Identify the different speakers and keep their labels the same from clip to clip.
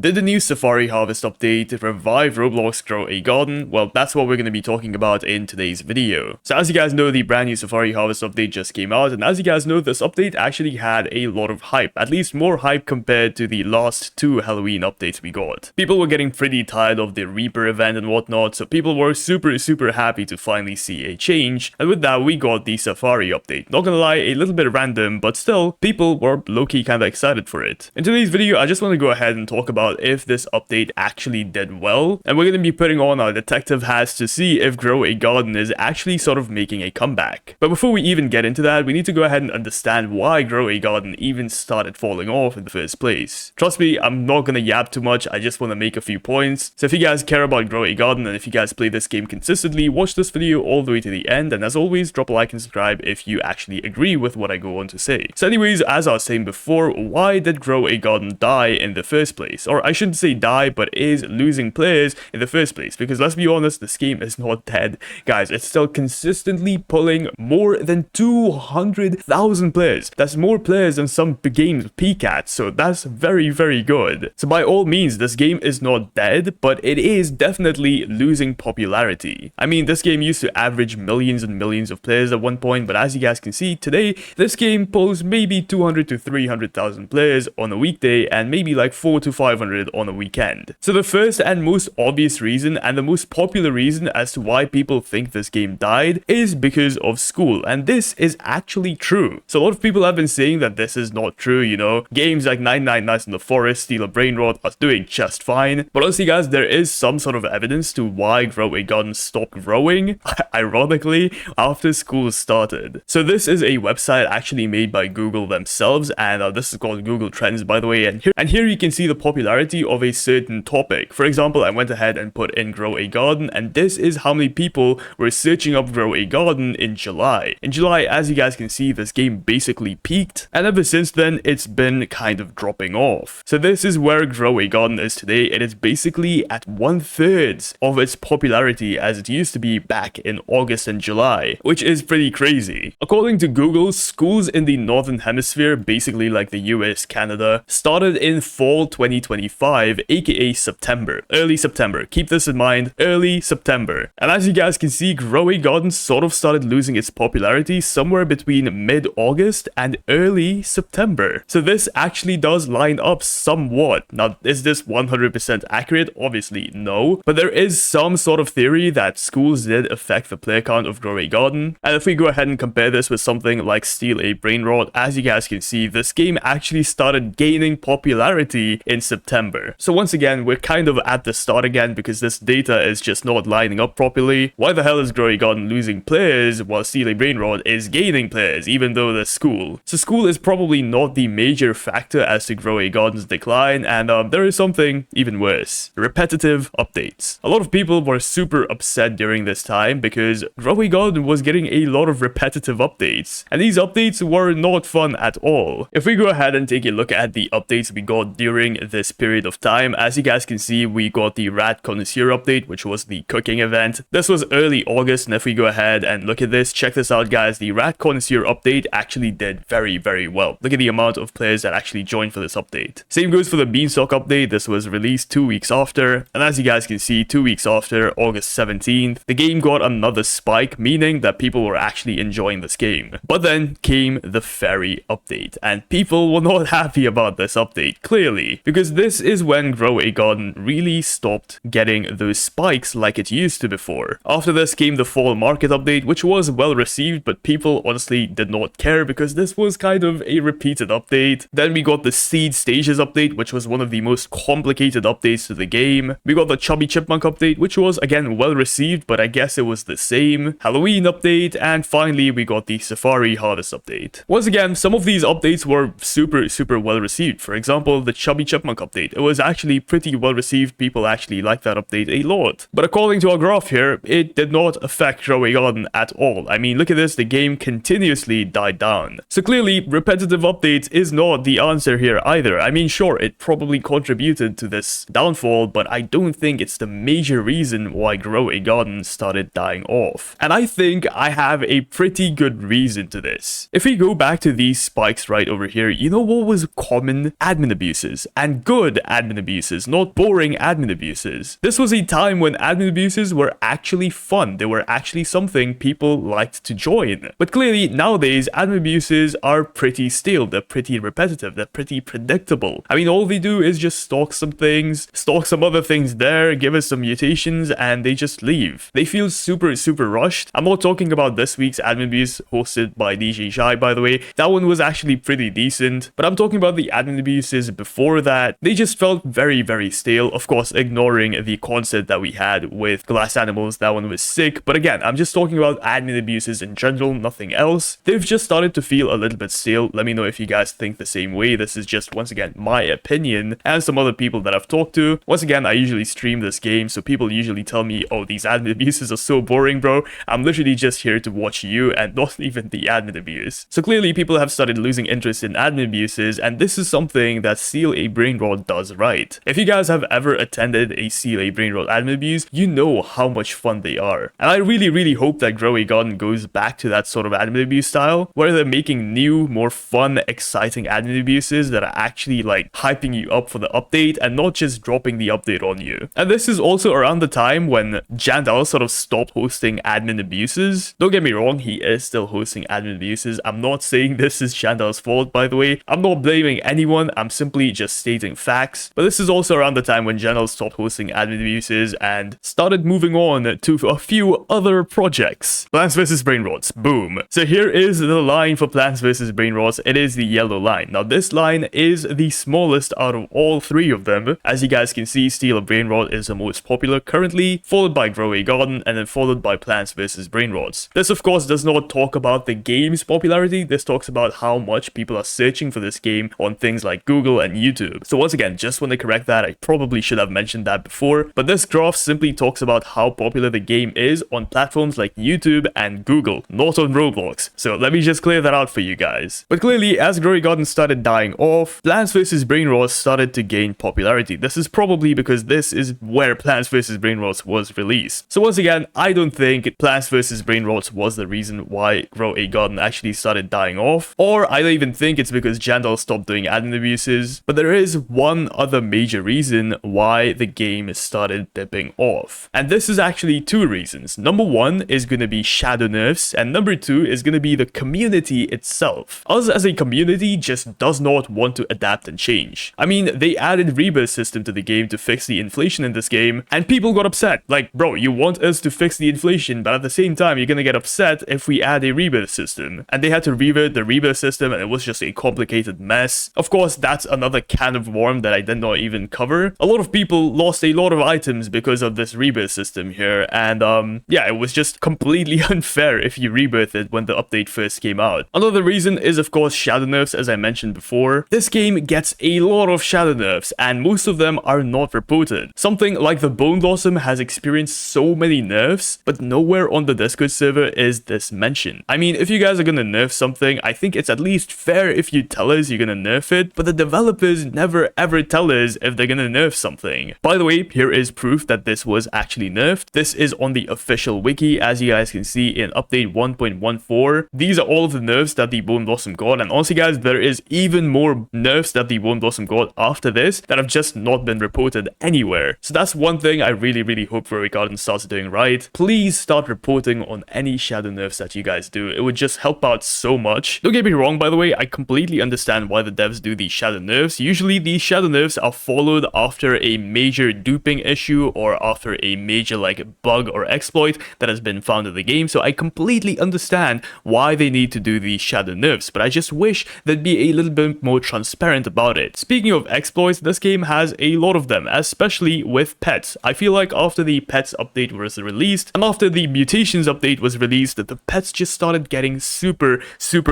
Speaker 1: Did the new Safari Harvest update revive Roblox Grow a Garden? Well, that's what we're going to be talking about in today's video. So as you guys know, the brand new Safari Harvest update just came out, and as you guys know, this update actually had a lot of hype, at least more hype compared to the last two Halloween updates we got. People were getting pretty tired of the Reaper event and whatnot, so people were super happy to finally see a change, and with that we got the Safari update. Not gonna lie, a little bit random, but still, people were low-key kinda excited for it. In today's video, I just want to go ahead and talk about if this update actually did well, and we're going to be putting on our detective hats to see if Grow a Garden is actually sort of making a comeback. But before we even get into that, we need to go ahead and understand why Grow a Garden even started falling off in the first place. Trust me, I'm not going to yap too much, I just want to make a few points. So if you guys care about Grow a Garden and if you guys play this game consistently, watch this video all the way to the end, and as always, drop a like and subscribe if you actually agree with what I go on to say. So anyways, as I was saying before, why did Grow a Garden die in the first place? Or I shouldn't say die, but is losing players in the first place, because let's be honest, this game is not dead. Guys, it's still consistently pulling more than 200,000 players. That's more players than some games peak at, so that's very good. So by all means, this game is not dead, but it is definitely losing popularity. I mean, this game used to average millions and millions of players at one point, but as you guys can see, today, this game pulls maybe 200 to 300,000 players on a weekday, and maybe like 400 to 500 on a weekend. So the first and most obvious reason, and the most popular reason as to why people think this game died, is because of school, and this is actually true. So a lot of people have been saying that this is not true, you know, games like 99 Nights in the Forest, Steal a Brainrot are doing just fine, but honestly guys, there is some sort of evidence to why Grow a Garden stopped growing, ironically, after school started. So this is a website actually made by Google themselves, and this is called Google Trends, by the way, and here you can see the popularity of a certain topic. For example, I went ahead and put in Grow a Garden, and this is how many people were searching up Grow a Garden in July. In July, as you guys can see, this game basically peaked, and ever since then, it's been kind of dropping off. So this is where Grow a Garden is today. It is basically at 1/3 of its popularity as it used to be back in August and July, which is pretty crazy. According to Google, schools in the Northern Hemisphere, basically like the US, Canada, started in fall 2025, aka September. Early September. Keep this in mind, early September. And as you guys can see, Grow a Garden sort of started losing its popularity somewhere between mid-August and early September. So this actually does line up somewhat. Now, is this 100% accurate? Obviously, no. But there is some sort of theory that schools did affect the player count of Grow a Garden. And if we go ahead and compare this with something like Steal a Brainrot, as you guys can see, this game actually started gaining popularity in September. So once again, we're kind of at the start again because this data is just not lining up properly. Why the hell is Grow a Garden losing players while Steal a Brainrot is gaining players, even though they're school? So school is probably not the major factor as to Grow a Garden's decline, and there is something even worse: repetitive updates. A lot of people were super upset during this time because Grow a Garden was getting a lot of repetitive updates, and these updates were not fun at all. If we go ahead and take a look at the updates we got during this period of time, as you guys can see, we got the Rat Connoisseur update, which was the cooking event. This was early August, and if we go ahead and look at this, check this out guys, the Rat Connoisseur update actually did very well. Look at the amount of players that actually joined for this update. Same goes for the Beanstalk update. This was released 2 weeks after, and as you guys can see, 2 weeks after, August 17th, the game got another spike, meaning that people were actually enjoying this game. But then came the Fairy update, and people were not happy about this update, clearly, because this is when Grow a Garden really stopped getting those spikes like it used to before. After this came the Fall Market update, which was well received, but people honestly did not care because this was kind of a repeated update. Then we got the Seed Stages update, which was one of the most complicated updates to the game. We got the Chubby Chipmunk update, which was again well received, but I guess it was the same. Halloween update, and finally we got the Safari Harvest update. Once again, some of these updates were super well received. For example, the Chubby Chipmunk update. It was actually pretty well received. People actually liked that update a lot. But according to our graph here, it did not affect Grow a Garden at all. I mean, look at this, the game continuously died down. So clearly, repetitive updates is not the answer here either. I mean, sure, it probably contributed to this downfall, but I don't think it's the major reason why Grow a Garden started dying off. And I think I have a pretty good reason to this. If we go back to these spikes right over here, you know what was common? Admin abuses. And good good admin abuses, not boring admin abuses. This was a time when admin abuses were actually fun. They were actually something people liked to join. But clearly, nowadays, admin abuses are pretty stale. They're pretty repetitive. They're pretty predictable. I mean, all they do is just stalk some things, stalk some other things there, give us some mutations, and they just leave. They feel super, super rushed. I'm not talking about this week's admin abuse hosted by DJ Shy, by the way. That one was actually pretty decent. But I'm talking about the admin abuses before that. They just felt very, very stale. Of course, ignoring the concert that we had with Glass Animals. That one was sick. But again, I'm just talking about admin abuses in general, nothing else. They've just started to feel a little bit stale. Let me know if you guys think the same way. This is just, once again, my opinion and some other people that I've talked to. Once again, I usually stream this game, so people usually tell me, oh, these admin abuses are so boring, bro. I'm literally just here to watch you and not even the admin abuse. So clearly, people have started losing interest in admin abuses, and this is something that Steal a Brainrot does right. If you guys have ever attended a Steal a Brainrot admin abuse, you know how much fun they are. And I really, really hope that Grow a Garden goes back to that sort of admin abuse style, where they're making new, more fun, exciting admin abuses that are actually like hyping you up for the update and not just dropping the update on you. And this is also around the time when Jandal sort of stopped hosting admin abuses. Don't get me wrong, he is still hosting admin abuses. I'm not saying this is Jandal's fault, by the way. I'm not blaming anyone, I'm simply just stating facts. But this is also around the time when Jandal stopped hosting admin abuses and started moving on to a few other projects. Plants vs. Brainrots, boom. So here is the line for Plants vs. Brainrots. It is the yellow line. Now this line is the smallest out of all three of them. As you guys can see, Steal a Brainrot is the most popular currently, followed by Grow a Garden, and then followed by Plants vs. Brainrots. This of course does not talk about the game's popularity. This talks about how much people are searching for this game on things like Google and YouTube. So once again, just want to correct that. I probably should have mentioned that before, but this graph simply talks about how popular the game is on platforms like YouTube and Google, not on Roblox. So let me just clear that out for you guys. But clearly, as Grow a Garden started dying off, Plants vs. Brainrots started to gain popularity. This is probably because this is where Plants vs. Brainrots was released. So once again, I don't think Plants vs. Brainrots was the reason why Grow a Garden actually started dying off, or I don't even think it's because Jandal stopped doing admin abuses, but there is one other major reason why the game started dipping off. And this is actually two reasons. Number one is going to be shadow nerfs, and number two is going to be the community itself. Us as a community just does not want to adapt and change. I mean, they added rebirth system to the game to fix the inflation in this game, and people got upset. Like, bro, you want us to fix the inflation, but at the same time, you're gonna get upset if we add a rebirth system. And they had to revert the rebirth system, and it was just a complicated mess. Of course, that's another can of worm that I did not even cover. A lot of people lost a lot of items because of this rebirth system here, and yeah, it was just completely unfair if you rebirth it when the update first came out. Another reason is, of course, shadow nerfs, as I mentioned before. This game gets a lot of shadow nerfs, and most of them are not reported. Something like the Bone Blossom has experienced so many nerfs, but nowhere on the Discord server is this mentioned. I mean, if you guys are gonna nerf something, I think it's at least fair if you tell us you're gonna nerf it, but the developers never ever tell us if they're gonna nerf something. By the way, here is proof that this was actually nerfed. This is on the official wiki, as you guys can see in update 1.14. These are all of the nerfs that the Bone Blossom got, and honestly guys, there is even more nerfs that the Bone Blossom got after this that have just not been reported anywhere. So that's one thing I really hope Grow a Garden starts doing right. Please start reporting on any shadow nerfs that you guys do. It would just help out so much. Don't get me wrong, by the way, I completely understand why the devs do these shadow nerfs. Usually these shadow nerfs are followed after a major duping issue or after a major like bug or exploit that has been found in the game. So I completely understand why they need to do these shadow nerfs, but I just wish they'd be a little bit more transparent about it. Speaking of exploits, this game has a lot of them, especially with pets. I feel like after the pets update was released and after the mutations update was released, the pets just started getting super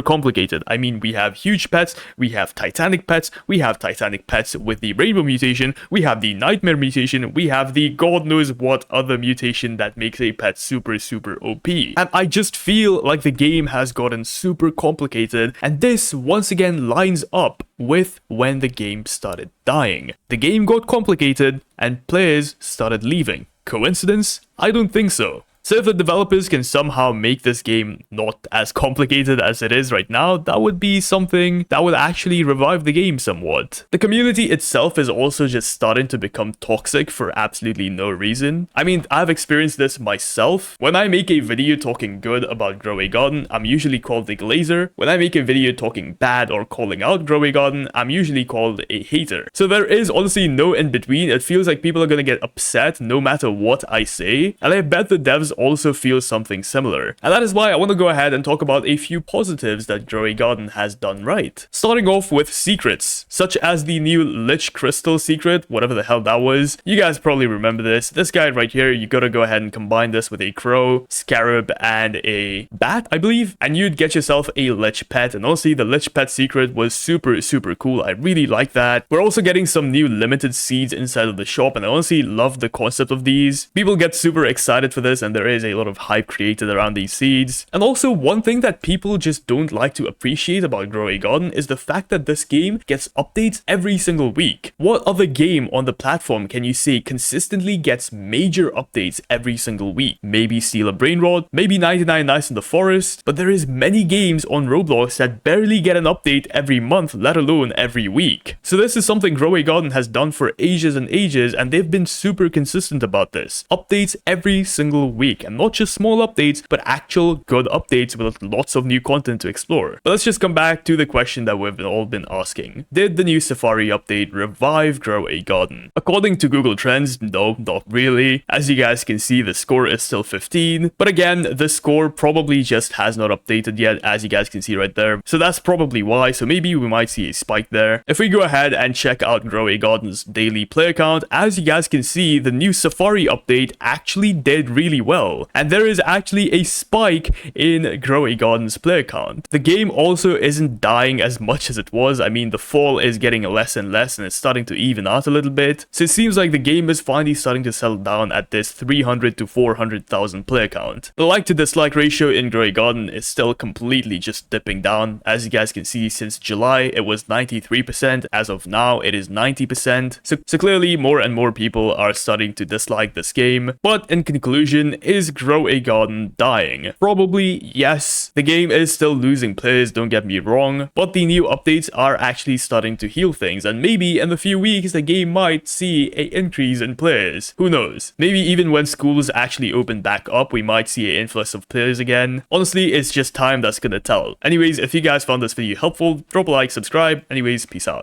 Speaker 1: complicated. I mean, we have huge pets, we have titanic pets, we have titanic pets with the rainbow mutation, we have the nightmare mutation, we have the god knows what other mutation that makes a pet super OP. And I just feel like the game has gotten super complicated, and this once again lines up with when the game started dying. The game got complicated and players started leaving. Coincidence? I don't think so. So if the developers can somehow make this game not as complicated as it is right now, that would be something that would actually revive the game somewhat. The community itself is also just starting to become toxic for absolutely no reason. I mean, I've experienced this myself. When I make a video talking good about Grow a Garden, I'm usually called a glazer. When I make a video talking bad or calling out Grow a Garden, I'm usually called a hater. So there is honestly no in between. It feels like people are gonna get upset no matter what I say, and I bet the devs also feel something similar. And that is why I want to go ahead and talk about a few positives that Grow a Garden has done right. Starting off with secrets, such as the new Lich Crystal secret, whatever the hell that was. You guys probably remember this. This guy right here, you gotta go ahead and combine this with a crow, scarab, and a bat, I believe, and you'd get yourself a Lich pet. And honestly, the Lich pet secret was super cool. I really like that. We're also getting some new limited seeds inside of the shop, and I honestly love the concept of these. People get super excited for this, and there is a lot of hype created around these seeds. And also, one thing that people just don't like to appreciate about Grow a Garden is the fact that this game gets updates every single week. What other game on the platform can you say consistently gets major updates every single week? Maybe Steal a Brain Rot, maybe 99 Nights in the Forest, but there is many games on Roblox that barely get an update every month, let alone every week. So this is something Grow a Garden has done for ages and ages, and they've been super consistent about this. Updates every single week, and not just small updates, but actual good updates with lots of new content to explore. But let's just come back to the question that we've all been asking. Did the new Safari update revive Grow a Garden? According to Google Trends, no, not really. As you guys can see, the score is still 15, but again, the score probably just has not updated yet, as you guys can see right there. So that's probably why, so maybe we might see a spike there. If we go ahead and check out Grow a Garden's daily player count, as you guys can see, the new Safari update actually did really well, and there is actually a spike in Grow a Garden's player count. The game also isn't dying as much as it was. I mean, the fall is getting less and less, and it's starting to even out a little bit. So it seems like the game is finally starting to settle down at this 300 to 400,000 player count. The like to dislike ratio in Grow a Garden is still completely just dipping down. As you guys can see, since July it was 93%, as of now it is 90%. So clearly more and more people are starting to dislike this game. But in conclusion, is Grow a Garden dying? Probably yes. The game is still losing players, don't get me wrong, but the new updates are actually starting to heal things, and maybe in a few weeks the game might see an increase in players. Who knows? Maybe even when schools actually open back up, we might see an influx of players again. Honestly, it's just time that's gonna tell. Anyways, if you guys found this video helpful, drop a like, subscribe. Anyways, peace out.